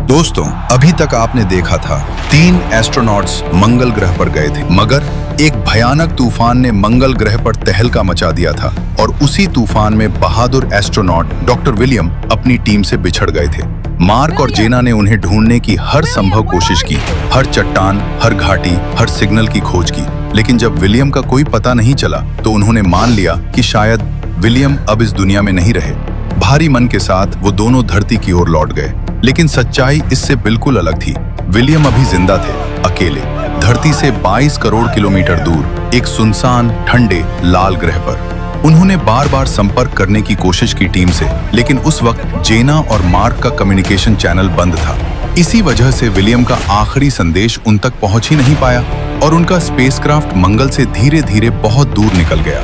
दोस्तों, अभी तक आपने देखा था 3 एस्ट्रोनॉट्स मंगल ग्रह पर गए थे, मगर एक भयानक तूफान ने मंगल ग्रह पर तहलका मचा दिया था और उसी तूफान में बहादुर एस्ट्रोनॉट डॉक्टर विलियम अपनी टीम से बिछड़ गए थे। मार्क और जेना ने उन्हें ढूंढने की हर संभव कोशिश की, हर चट्टान, हर घाटी, हर सिग्नल की खोज की, लेकिन जब विलियम का कोई पता नहीं चला तो उन्होंने मान लिया कि शायद विलियम अब इस दुनिया में नहीं रहे। भारी मन के साथ वो दोनों धरती की ओर लौट गए, लेकिन सच्चाई इससे बिल्कुल अलग थी। विलियम अभी जिंदा थे, अकेले, धरती से 22 करोड़ किलोमीटर दूर, एक सुनसान, ठंडे, लाल ग्रह पर। उन्होंने बार बार संपर्क करने की कोशिश की टीम से, लेकिन उस वक्त जेना और मार्क का कम्युनिकेशन चैनल बंद था। इसी वजह से विलियम का आखिरी संदेश उन तक पहुंच ही नहीं पाया और उनका स्पेसक्राफ्ट मंगल से धीरे धीरे बहुत दूर निकल गया।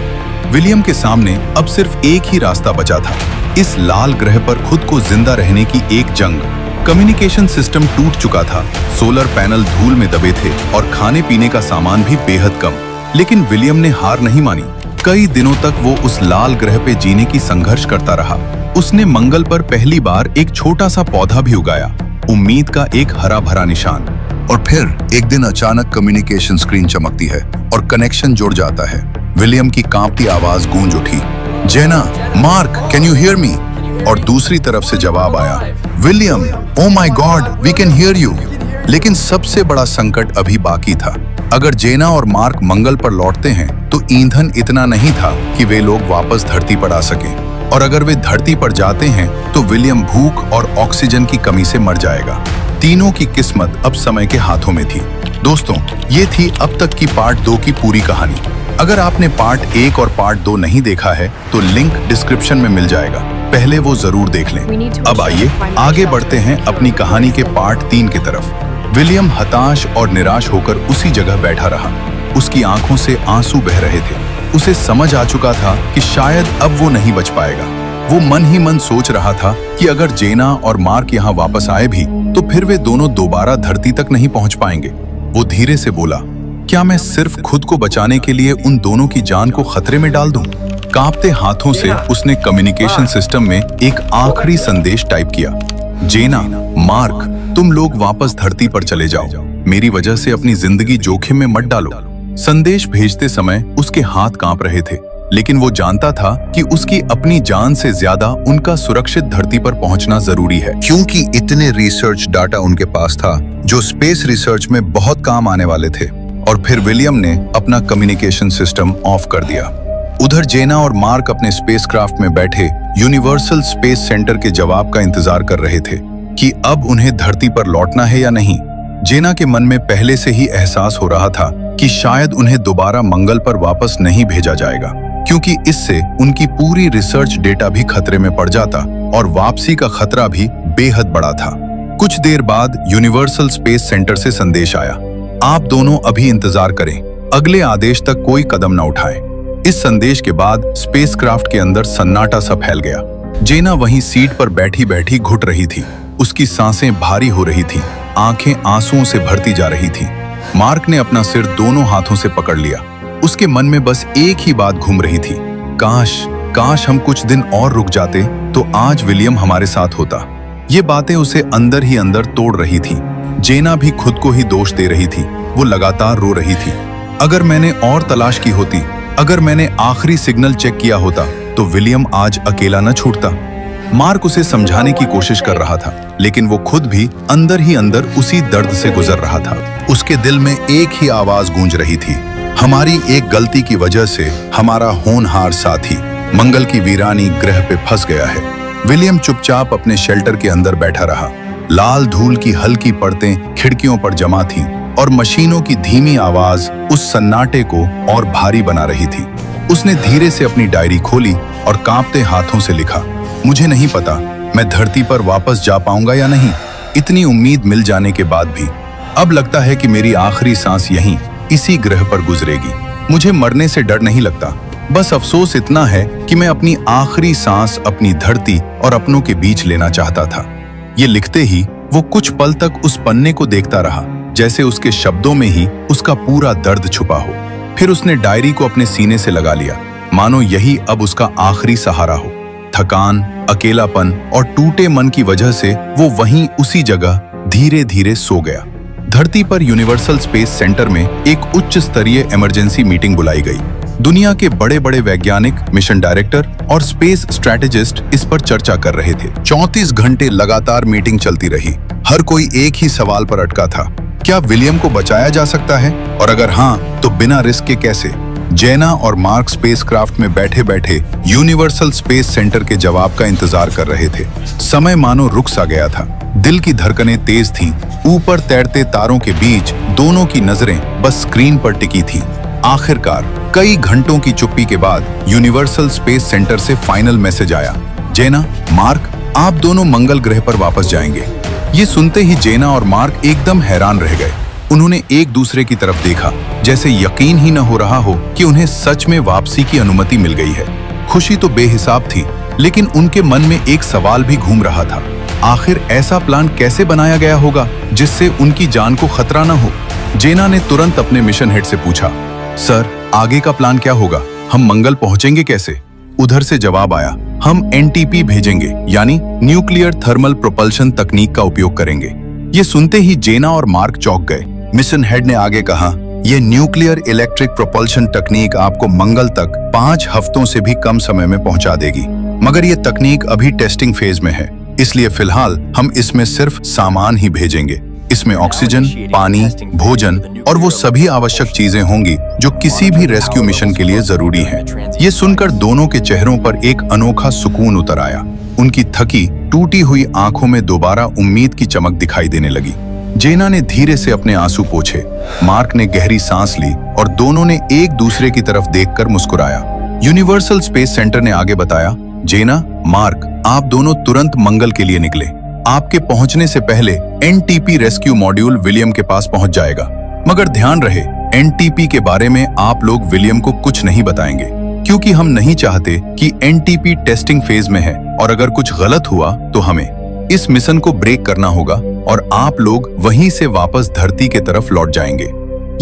विलियम के सामने अब सिर्फ एक ही रास्ता बचा था, इस लाल ग्रह पर खुद को जिंदा रहने की एक जंग। कम्युनिकेशन सिस्टम टूट चुका था, सोलर पैनल धूल में दबे थे और खाने पीने का सामान भी बेहद कम। लेकिन विलियम ने हार नहीं मानी। कई दिनों तक वो उस लाल ग्रह पे जीने की संघर्ष करता रहा। उसने मंगल पर पहली बार एक छोटा सा पौधा भी उगाया, उम्मीद का एक हरा भरा निशान। और फिर एक दिन अचानक कम्युनिकेशन स्क्रीन चमकती है और कनेक्शन जुड़ जाता है। विलियम की कांपती आवाज गूंज उठी, Jenna, Mark, can you hear me? और दूसरी तरफ से जवाब आया, William, oh my God, we can hear you. लेकिन सबसे बड़ा संकट अभी बाकी था। अगर जेना और मार्क मंगल पर लौटते हैं तो ईंधन इतना नहीं था कि वे लोग वापस धरती पर आ सकें, और अगर वे धरती पर जाते हैं तो विलियम भूख और ऑक्सीजन की कमी से मर जाएगा। तीनों की किस्मत अब समय के हाथों में थी। दोस्तों, ये थी अब तक की पार्ट 2 की पूरी कहानी। अगर आपने पार्ट 1 और पार्ट 2 नहीं देखा है तो लिंक डिस्क्रिप्शन में मिल जाएगा, पहले वो जरूर देख लें। अब आइए आगे बढ़ते हैं अपनी कहानी के पार्ट 3 की तरफ। विलियम हताश और निराश होकर उसी जगह बैठा रहा। उसकी आंखों से आंसू बह रहे थे। उसे समझ आ चुका था कि शायद अब वो नहीं बच पाएगा। वो मन ही मन सोच रहा था कि अगर जेना और मार्क यहाँ वापस आए भी तो फिर वे दोनों दोबारा धरती तक नहीं पहुंच पाएंगे। वो धीरे से बोला, क्या मैं सिर्फ खुद को बचाने के लिए उन दोनों की जान को खतरे में डाल दूं? कांपते हाथों से उसने कम्युनिकेशन सिस्टम में एक आखिरी संदेश टाइप किया, जेना, मार्क, तुम लोग वापस धरती पर चले जाओ, मेरी वजह से अपनी जिंदगी जोखिम में मत डालो। संदेश भेजते समय उसके हाथ कांप रहे थे, लेकिन वो जानता था कि उसकी अपनी जान से ज्यादा उनका सुरक्षित धरती पर पहुंचना जरूरी है, क्योंकि इतने रिसर्च डाटा उनके पास था जो स्पेस रिसर्च में बहुत काम आने वाले थे। और फिर विलियम ने अपना कम्युनिकेशन सिस्टम ऑफ कर दिया। उधर जेना और मार्क अपने स्पेसक्राफ्ट में बैठे यूनिवर्सल स्पेस सेंटर के जवाब का इंतजार कर रहे थे कि अब उन्हें धरती पर लौटना है या नहीं। जेना के मन में पहले से ही एहसास हो रहा था कि शायद उन्हें दोबारा मंगल पर वापस नहीं भेजा जाएगा, क्योंकि इससे उनकी पूरी रिसर्च डेटा भी खतरे में पड़ जाता और वापसी का खतरा भी बेहद बड़ा था। कुछ देर बाद यूनिवर्सल स्पेस सेंटर से संदेश आया, आप दोनों अभी इंतजार करें, अगले आदेश तक कोई कदम न उठाएं। इस संदेश के बाद स्पेसक्राफ्ट के अंदर सन्नाटा सा फैल गया। जेना वहीं सीट पर बैठी बैठी घुट रही थी। उसकी सांसें भारी हो रही थीं, आंखें आंसुओं से भरती जा रही थीं। मार्क ने अपना सिर दोनों हाथों से पकड़ लिया। उसके मन में बस एक ही बात घूम रही थी, काश हम कुछ दिन और रुक जाते तो आज विलियम हमारे साथ होता। ये बातें उसे अंदर ही अंदर तोड़ रही थीं। जेना भी खुद को ही दोष दे रही थी। वो लगातार रो रही थी, अगर मैंने और तलाश की होती, अगर मैंने आखिरी सिग्नल चेक किया होता तो विलियम आज अकेला न छूटता। मार्क उसे समझाने की कोशिश कर रहा था, लेकिन वो खुद भी अंदर ही अंदर उसी दर्द से गुजर रहा था। उसके दिल में एक ही आवाज गूंज रही थी, हमारी एक गलती की वजह से हमारा होनहार साथी मंगल की वीरानी ग्रह पे फंस गया है। विलियम चुपचाप अपने शेल्टर के अंदर बैठा रहा। लाल धूल की हल्की परतें खिड़कियों पर जमा थीं और मशीनों की धीमी आवाज उस सन्नाटे को और भारी बना रही थी। उसने धीरे से अपनी डायरी खोली और कांपते हाथों से लिखा, मुझे नहीं पता मैं धरती पर वापस जा पाऊंगा या नहीं। इतनी उम्मीद मिल जाने के बाद भी अब लगता है कि मेरी आखिरी सांस यहीं इसी ग्रह पर गुजरेगी। मुझे मरने से डर नहीं लगता, बस अफसोस इतना है कि मैं अपनी आखिरी सांस अपनी धरती और अपनों के बीच लेना चाहता था। ये लिखते ही वो कुछ पल तक उस पन्ने को देखता रहा, जैसे उसके शब्दों में ही उसका पूरा दर्द छुपा हो। फिर उसने डायरी को अपने सीने से लगा लिया, मानो यही अब उसका आखिरी सहारा हो। थकान, अकेलापन और टूटे मन की वजह से वो वहीं उसी जगह धीरे धीरे सो गया। धरती पर यूनिवर्सल स्पेस सेंटर में एक उच्च स्तरीय इमरजेंसी मीटिंग बुलाई गई। दुनिया के बड़े बड़े वैज्ञानिक, मिशन डायरेक्टर और स्पेस स्ट्रैटेजिस्ट इस पर चर्चा कर रहे थे। 34 घंटे लगातार मीटिंग चलती रही। हर कोई एक ही सवाल पर अटका था, क्या विलियम को बचाया जा सकता है, और अगर हाँ तो बिना रिस्क के कैसे? जेना और मार्क स्पेसक्राफ्ट में बैठे बैठे यूनिवर्सल स्पेस सेंटर के जवाब का इंतजार कर रहे थे। समय मानो रुक सा गया था। दिल की धड़कनें तेज थीं। ऊपर तैरते तारों के बीच दोनों की नजरें बस स्क्रीन पर टिकी थीं। आखिरकार कई घंटों की चुप्पी के बाद यूनिवर्सल स्पेस सेंटर से फाइनल मैसेज आया, जेना, मार्क, आप दोनों मंगल ग्रह पर वापस जाएंगे। ये सुनते ही जेना और मार्क एकदम हैरान रह गए। उन्होंने एक दूसरे की तरफ देखा, जैसे यकीन ही न हो रहा हो कि उन्हें सच में वापसी की अनुमति मिल गई है। खुशी तो बेहिसाब थी, लेकिन उनके मन में एक सवाल भी घूम रहा था, आखिर ऐसा प्लान कैसे बनाया गया होगा जिससे उनकी जान को खतरा न हो? जेना ने तुरंत अपने मिशन हेड से पूछा, सर, आगे का प्लान क्या होगा? हम मंगल पहुंचेंगे कैसे? उधर से जवाब आया, हम एनटीपी भेजेंगे, यानी न्यूक्लियर थर्मल प्रोपल्शन तकनीक का उपयोग करेंगे। ये सुनते ही जेना और मार्क चौंक गए। मिशन हेड ने आगे कहा, ये न्यूक्लियर इलेक्ट्रिक प्रोपल्शन तकनीक आपको मंगल तक 5 हफ्तों से भी कम समय में पहुंचा देगी, मगर ये तकनीक अभी टेस्टिंग फेज में है, इसलिए फिलहाल हम इसमें सिर्फ सामान ही भेजेंगे। इसमें ऑक्सीजन, पानी, भोजन और वो सभी आवश्यक चीजें होंगी जो किसी भी रेस्क्यू मिशन के लिए जरूरी हैं। ये सुनकर दोनों के चेहरों पर एक अनोखा सुकून उतर आया। उनकी थकी, टूटी हुई आंखों में दोबारा उम्मीद की चमक दिखाई देने लगी। जेना ने धीरे से अपने आंसू पोंछे, मार्क ने गहरी सांस ली और दोनों ने एक दूसरे की तरफ देखकर मुस्कुराया। यूनिवर्सल स्पेस सेंटर ने आगे बताया, जेना, मार्क, आप दोनों तुरंत मंगल के लिए निकले। आपके पहुंचने से पहले एनटीपी रेस्क्यू मॉड्यूल विलियम के पास पहुंच जाएगा, मगर ध्यान रहे, एनटीपी के बारे में आप लोग विलियम को कुछ नहीं बताएंगे, क्योंकि हम नहीं चाहते कि एनटीपी टेस्टिंग फेज में है और अगर कुछ गलत हुआ तो हमें इस मिशन को ब्रेक करना होगा और आप लोग वहीं से वापस धरती के तरफ लौट जाएंगे।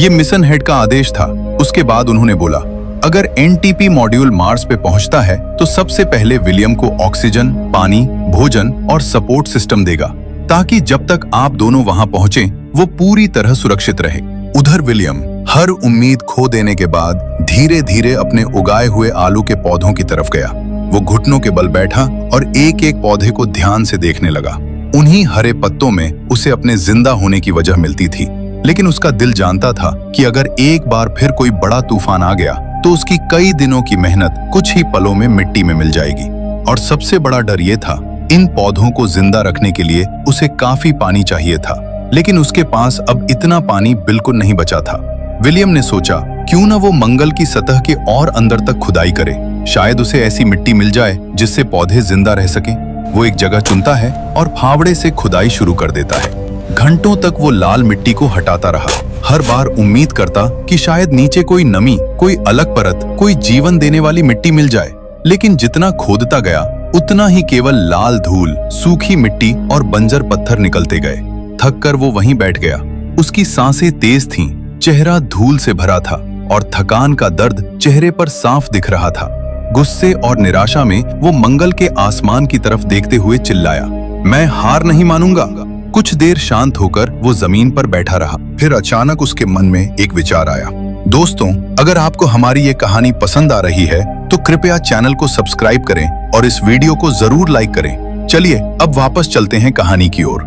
ये मिशन हेड का आदेश था। उसके बाद उन्होंने बोला, अगर एनटीपी मॉड्यूल मार्स पे पहुंचता है तो सबसे पहले विलियम को ऑक्सीजन, पानी, भोजन और सपोर्ट सिस्टम देगा, ताकि जब तक आप दोनों वहां पहुंचे वो पूरी तरह सुरक्षित रहे। उधर विलियम हर उम्मीद खो देने के बाद धीरे धीरे अपने उगाए हुए आलू के पौधों की तरफ गया। वो घुटनों के बल बैठा और एक एक पौधे को ध्यान से देखने लगा। उन्हीं हरे पत्तों में उसे अपने जिंदा होने की वजह मिलती थी, लेकिन उसका दिल जानता था कि अगर एक बार फिर कोई बड़ा तूफान आ गया तो उसकी कई दिनों की मेहनत कुछ ही पलों में मिट्टी में मिल जाएगी। और सबसे बड़ा डर ये था, इन पौधों को जिंदा रखने के लिए उसे काफी पानी चाहिए था, लेकिन उसके पास अब इतना पानी बिल्कुल नहीं बचा था। विलियम ने सोचा, क्यों न वो मंगल की सतह के और अंदर तक खुदाई करे, शायद उसे ऐसी मिट्टी मिल जाए जिससे पौधे जिंदा रह सकें। वो एक जगह चुनता है और फावड़े से खुदाई शुरू कर देता है। घंटों तक वो लाल मिट्टी को हटाता रहा, हर बार उम्मीद करता कि शायद नीचे कोई नमी, कोई अलग परत, कोई जीवन देने वाली मिट्टी मिल जाए। लेकिन जितना खोदता गया उतना ही केवल लाल धूल, सूखी मिट्टी और बंजर पत्थर निकलते गए। थक कर वो वहीं बैठ गया। उसकी सांसें तेज थीं, चेहरा धूल से भरा था और थकान का दर्द चेहरे पर साफ दिख रहा था। गुस्से और निराशा में वो मंगल के आसमान की तरफ देखते हुए चिल्लाया, मैं हार नहीं मानूंगा। कुछ देर शांत होकर वो जमीन पर बैठा रहा। फिर अचानक उसके मन में एक विचार आया। दोस्तों, अगर आपको हमारी ये कहानी पसंद आ रही है तो कृपया चैनल को सब्सक्राइब करें और इस वीडियो को जरूर लाइक करें। चलिए अब वापस चलते हैं कहानी की ओर।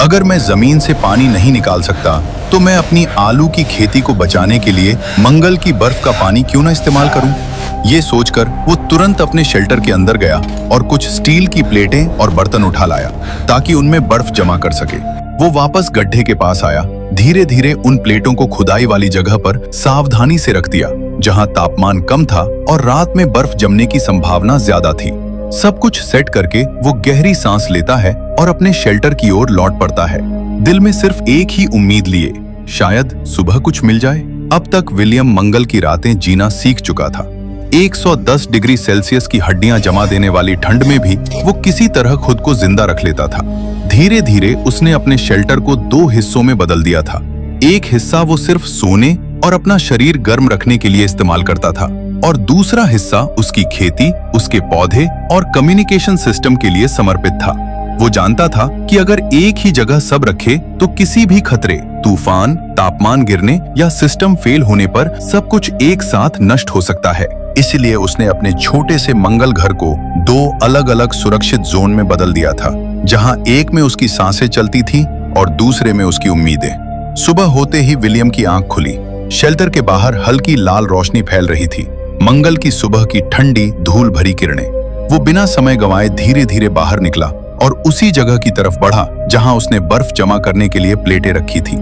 अगर मैं जमीन से पानी नहीं निकाल सकता तो मैं अपनी आलू की खेती को बचाने के लिए मंगल की बर्फ का पानी क्यों न इस्तेमाल करूं? ये सोचकर वो तुरंत अपने शेल्टर के अंदर गया और कुछ स्टील की प्लेटें और बर्तन उठा लाया ताकि उनमें बर्फ जमा कर सके। वो वापस गड्ढे के पास आया, धीरे धीरे उन प्लेटों को खुदाई वाली जगह पर सावधानी से रख दिया जहां तापमान कम था और रात में बर्फ जमने की संभावना ज्यादा थी। सब कुछ सेट करके वो गहरी सांस लेता है और अपने शेल्टर की ओर लौट पड़ता है, दिल में सिर्फ एक ही उम्मीद लिए, शायद सुबह कुछ मिल जाए। अब तक विलियम मंगल की रातें जीना सीख चुका था। 110 डिग्री सेल्सियस की हड्डियां जमा देने वाली ठंड में भी वो किसी तरह खुद को जिंदा रख लेता था। धीरे धीरे उसने अपने शेल्टर को 2 हिस्सों में बदल दिया था। एक हिस्सा वो सिर्फ सोने और अपना शरीर गर्म रखने के लिए इस्तेमाल करता था और दूसरा हिस्सा उसकी खेती, उसके पौधे और कम्युनिकेशन सिस्टम के लिए समर्पित था। वो जानता था कि अगर एक ही जगह सब रखे तो किसी भी खतरे, तूफान, तापमान गिरने या सिस्टम फेल होने पर सब कुछ एक साथ नष्ट हो सकता है। इसलिए उसने अपने छोटे से मंगल घर को 2 अलग-अलग सुरक्षित जोन में बदल दिया था, जहां एक में उसकी सांसें चलती थीं और दूसरे में उसकी उम्मीदें। सुबह होते ही विलियम की आंख खुली। शेल्टर के बाहर हल्की लाल रोशनी फैल रही थी, मंगल की सुबह की ठंडी धूल भरी किरणें। वो बिना समय गंवाए धीरे धीरे बाहर निकला और उसी जगह की तरफ बढ़ा जहां उसने बर्फ जमा करने के लिए प्लेटें रखी थी।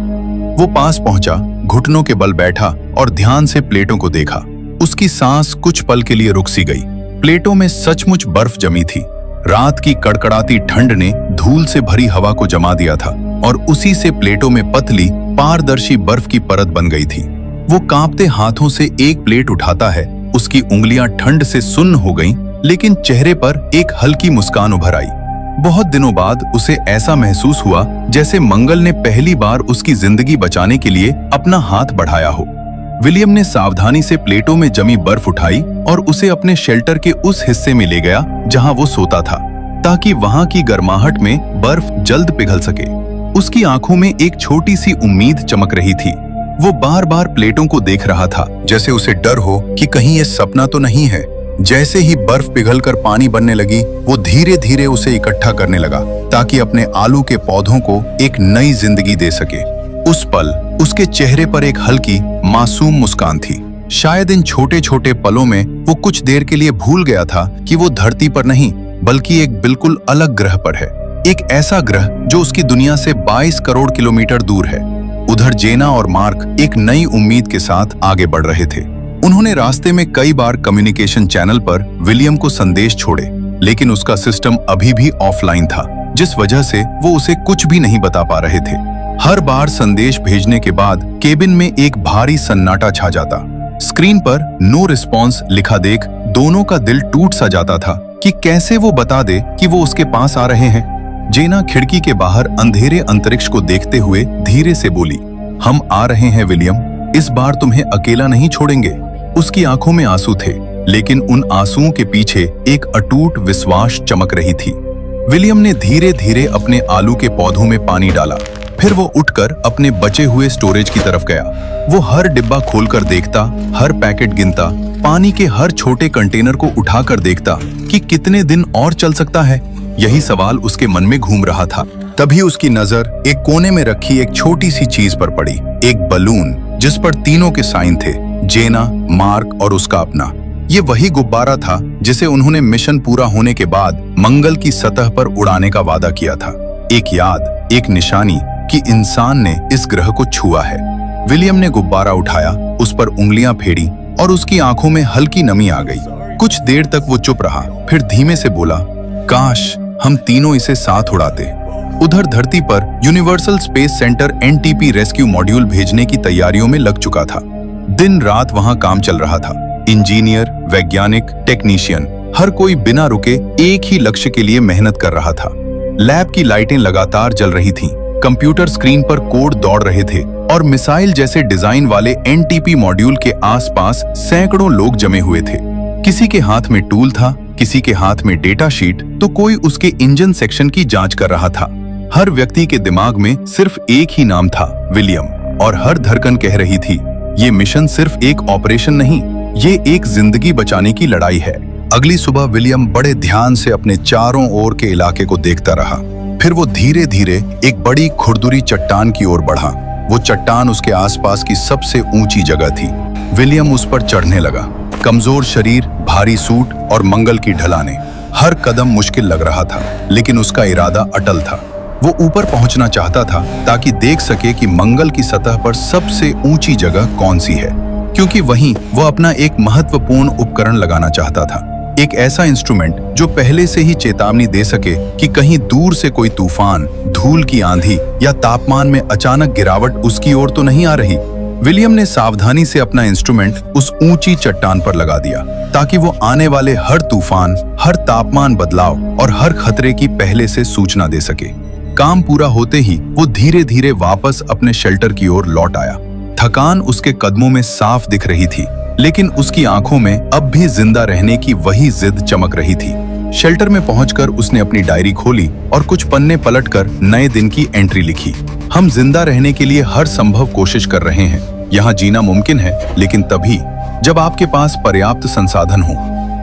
वो पास पहुंचा, घुटनों के बल बैठा और ध्यान से प्लेटों को देखा। उसकी सांस कुछ पल के लिए रुक सी गई। प्लेटों में सचमुच बर्फ जमी थी। रात की कड़कड़ाती ठंड ने धूल से भरी हवा को जमा दिया था और उसी से प्लेटों में पतली पारदर्शी बर्फ की परत बन गई थी। वो कांपते हाथों से एक प्लेट उठाता है। उसकी उंगलियां ठंड से सुन्न हो गईं, लेकिन चेहरे पर एक हल्की मुस्कान उभर आई। बहुत दिनों बाद उसे ऐसा महसूस हुआ जैसे मंगल ने पहली बार उसकी जिंदगी बचाने के लिए अपना हाथ बढ़ाया हो। विलियम ने सावधानी से प्लेटों में जमी बर्फ उठाई और उसे अपने शेल्टर के उस हिस्से में ले गया जहां वो सोता था, ताकि वहां की गर्माहट में बर्फ जल्द पिघल सके। उसकी आंखों में एक छोटी सी उम्मीद चमक रही थी। वो बार बार प्लेटों को देख रहा था, जैसे उसे डर हो कि कहीं ये सपना तो नहीं है। जैसे ही बर्फ पिघलकर पानी बनने लगी, वो धीरे धीरे उसे इकट्ठा करने लगा ताकि अपने आलू के पौधों को एक नई जिंदगी दे सके। उस पल उसके चेहरे पर एक हल्की मासूम मुस्कान थी। शायद इन छोटे छोटे पलों में वो कुछ देर के लिए भूल गया था कि वो धरती पर नहीं, बल्कि एक बिल्कुल अलग ग्रह पर है। एक ऐसा ग्रह जो उसकी दुनिया से 22 करोड़ किलोमीटर दूर है। उधर जेना और मार्क एक नई उम्मीद के साथ आगे बढ़ रहे थे। उन्होंने रास्ते में कई बार कम्युनिकेशन चैनल पर विलियम को संदेश छोड़े, लेकिन उसका सिस्टम अभी भी ऑफलाइन था, जिस वजह से वो उसे कुछ भी नहीं बता पा रहे थे। हर बार संदेश भेजने के बाद केबिन में एक भारी सन्नाटा छा जाता। स्क्रीन पर नो रिस्पॉन्स लिखा देख दोनों का दिल टूट सा जाता था कि कैसे वो बता दे कि वो उसके पास आ रहे हैं। जेना खिड़की के बाहर अंधेरे अंतरिक्ष को देखते हुए धीरे से बोली, हम आ रहे हैं विलियम, इस बार तुम्हें अकेला नहीं छोड़ेंगे। उसकी आंखों में आंसू थे, लेकिन उन आंसुओं के पीछे एक अटूट विश्वास चमक रही थी। विलियम ने धीरे धीरे अपने आलू के पौधों में पानी डाला। फिर वो उठकर अपने बचे हुए स्टोरेज की तरफ गया। वो हर डिब्बा खोलकर देखता, हर पैकेट गिनता, पानी के हर छोटे कंटेनर को उठाकर देखता कि कितने दिन और चल सकता है। यही सवाल उसके मन में घूम रहा था। तभी उसकी नजर एक कोने में रखी एक छोटी सी चीज पर पड़ी, एक बलून जिस पर तीनों के साइन थे, जेना, मार्क और उसका अपना। ये वही गुब्बारा था जिसे उन्होंने मिशन पूरा होने के बाद मंगल की सतह पर उड़ाने का वादा किया था। एक याद, एक निशानी कि इंसान ने इस ग्रह को छुआ है। विलियम ने गुब्बारा उठाया, उस पर उंगलियां फेरी और उसकी आंखों में हल्की नमी आ गई। कुछ देर तक वो चुप रहा, फिर धीमे से बोला, काश हम तीनों इसे साथ उड़ाते। उधर धरती पर universal space centre NTP rescue module भेजने की तैयारियों में लग चुका था। दिन रात वहां काम चल रहा था। इंजीनियर, वैज्ञानिक, टेक्नीशियन, हर कोई बिना रुके एक ही लक्ष्य के लिए मेहनत कर रहा था। लैब की लाइटें लगातार जल रही थीं, कंप्यूटर स्क्रीन पर कोड दौड़ रहे थे और मिसाइल जैसे डिजाइन वाले NTP मॉड्यूल के आसपास सैकड़ों लोग जमे हुए थे। किसी के हाथ में टूल था, किसी के हाथ में डेटा शीट, तो कोई उसके इंजन सेक्शन की जांच कर रहा था। हर व्यक्ति के दिमाग में सिर्फ एक ही नाम था, विलियम, और हर धड़कन कह रही थी, ये मिशन सिर्फ एक ऑपरेशन नहीं, ये एक जिंदगी बचाने की लड़ाई है। अगली सुबह विलियम बड़े ध्यान से अपने चारों ओर के इलाके को देखता रहा। फिर वो धीरे धीरे एक बड़ी खुरदुरी चट्टान की ओर बढ़ा। वो चट्टान उसके आसपास की सबसे ऊंची जगह थी। विलियम उस पर चढ़ने लगा। कमजोर शरीर, भारी सूट और मंगल की ढलानें, हर कदम मुश्किल लग रहा था, लेकिन उसका इरादा अटल था। वो ऊपर पहुंचना चाहता था ताकि देख सके कि मंगल की सतह पर सबसे ऊंची जगह कौन सी है, क्योंकि वहीं वो अपना एक महत्वपूर्ण उपकरण लगाना चाहता था। एक ऐसा इंस्ट्रूमेंट जो पहले से ही चेतावनी दे सके कि कहीं दूर से कोई तूफान, धूल की आंधी या तापमान में अचानक गिरावट उसकी ओर तो नहीं आ रही। विलियम ने सावधानी से अपना इंस्ट्रूमेंट उस ऊंची चट्टान पर लगा दिया ताकि वो आने वाले हर तूफान, हर तापमान बदलाव और हर खतरे की पहले से सूचना दे सके। काम पूरा होते ही वो धीरे धीरे वापस अपने शेल्टर की ओर लौट आया। थकान उसके कदमों में साफ दिख रही थी, लेकिन उसकी आंखों में अब भी जिंदा रहने की वही जिद चमक रही थी। शेल्टर में पहुंचकर उसने अपनी डायरी खोली और कुछ पन्ने पलटकर नए दिन की एंट्री लिखी। हम जिंदा रहने के लिए हर संभव कोशिश कर रहे हैं। यहाँ जीना मुमकिन है, लेकिन तभी जब आपके पास पर्याप्त संसाधन हो।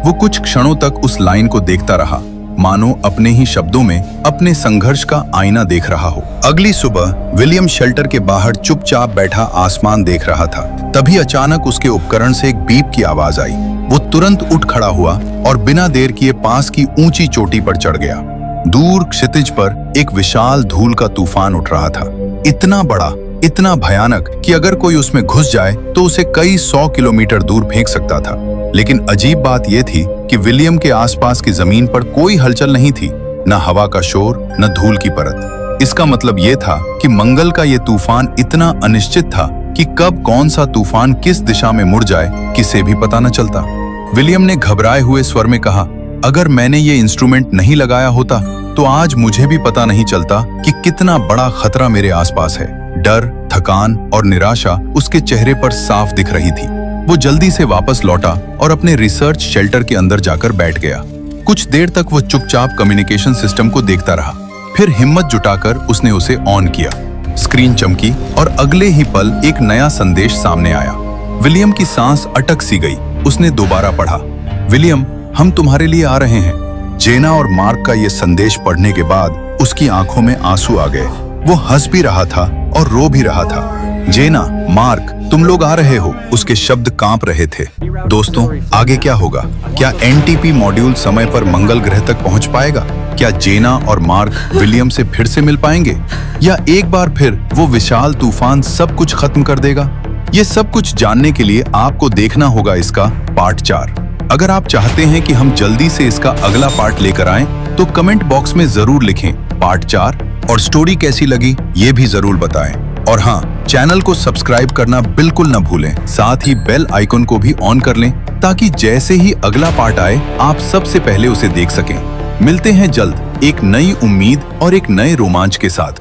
वो कुछ क्षणों तक उस लाइन को देखता रहा, मानो अपने ही शब्दों में अपने संघर्ष का आईना देख रहा हो। अगली सुबह विलियम शेल्टर के बाहर चुपचाप बैठा आसमान देख रहा था। तभी अचानक उसके उपकरण से एक बीप की आवाज आई। वो तुरंत उठ खड़ा हुआ और बिना देर किए पास की ऊंची चोटी पर चढ़ गया। दूर क्षितिज पर एक विशाल धूल का तूफान उठ रहा था, इतना बड़ा, इतना भयानक कि अगर कोई उसमें घुस जाए तो उसे कई 100 किलोमीटर दूर फेंक सकता था। लेकिन अजीब बात यह थी कि विलियम के आसपास की जमीन पर कोई हलचल नहीं थी, न हवा का शोर, न धूल की परत। इसका मतलब यह था कि मंगल का यह तूफान इतना अनिश्चित था कि कब कौन सा तूफान किस दिशा में मुड़ जाए किसे भी पता न चलता। विलियम ने घबराए हुए स्वर में कहा, अगर मैंने ये इंस्ट्रूमेंट नहीं लगाया होता तो आज मुझे भी पता नहीं चलता कि कितना बड़ा खतरा मेरे आसपास है। डर, थकान और निराशा उसके चेहरे पर साफ दिख रही थी। वो जल्दी से वापस लौटा और अपने रिसर्च शेल्टर के अंदर जाकर बैठ गया। कुछ देर तक वो चुपचाप कम्युनिकेशन सिस्टम को देखता रहा। फिर हिम्मत जुटाकर उसने उसे ऑन किया। स्क्रीन चमकी और अगले ही पल एक नया संदेश सामने आया। विलियम की सांस अटक सी गई। उसने दोबारा पढ़ा, विलियम, हम तुम्हारे लिए आ रहे हैं। जेना और मार्क का ये संदेश पढ़ने के बाद उसकी आंखों में आंसू आ गए। वो हंस भी रहा था और रो भी रहा था। जेना, मार्क, तुम लोग आ रहे हो, उसके शब्द कांप रहे थे। दोस्तों, आगे क्या होगा? क्या एनटीपी मॉड्यूल समय पर मंगल ग्रह तक पहुंच पाएगा? क्या जेना और मार्क विलियम से फिर से मिल पाएंगे, या एक बार फिर वो विशाल तूफान सब कुछ खत्म कर देगा? ये सब कुछ जानने के लिए आपको देखना होगा इसका पार्ट 4। अगर आप चाहते हैं कि हम जल्दी से इसका अगला पार्ट लेकर आएं, तो कमेंट बॉक्स में जरूर लिखें पार्ट 4, और स्टोरी कैसी लगी ये भी जरूर बताएं। और हाँ, चैनल को सब्सक्राइब करना बिल्कुल न भूलें। साथ ही बेल आइकन को भी ऑन कर लें, ताकि जैसे ही अगला पार्ट आए आप सबसे पहले उसे देख सकें। मिलते हैं जल्द एक नई उम्मीद और एक नए रोमांच के साथ।